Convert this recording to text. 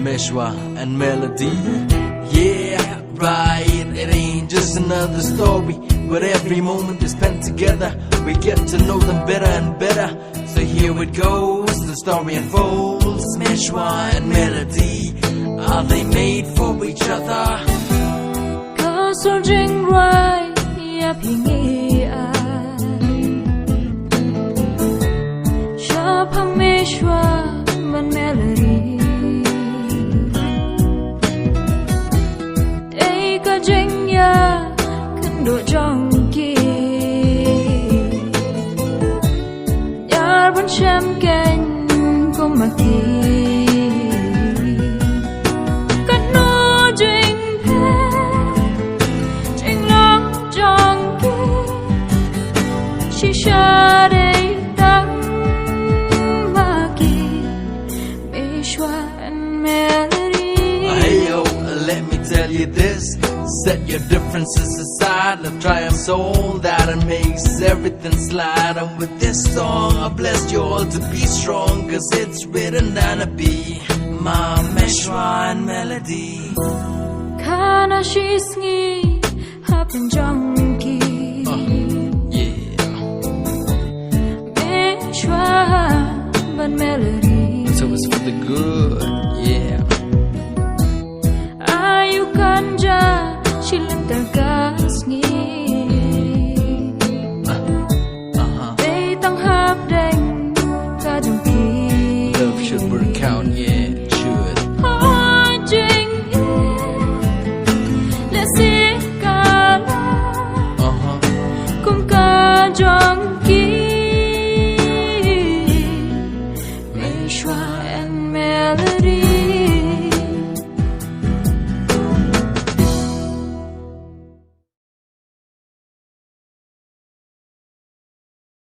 Meshua and melody. Yeah, right, it ain't just another story, but every moment they spent together, we get to know them better and better. So here it goes, the story unfolds. Meshua and melody, are they made for each other? Cause all drink right, yeah, Meshua and melody. Đây có danh ya khăn độ trong kia. Yar vẫn xem kênh có mặc kỳ. Cắt nô danh phê, danh lắng trong kia. She shot it. Hey yo, let me tell you this. Set your differences aside and try and solve that and makes everything slide. And with this song I bless you all to be strong, cause it's written down to be my Meshua and melody. Kana she's ngi happen jong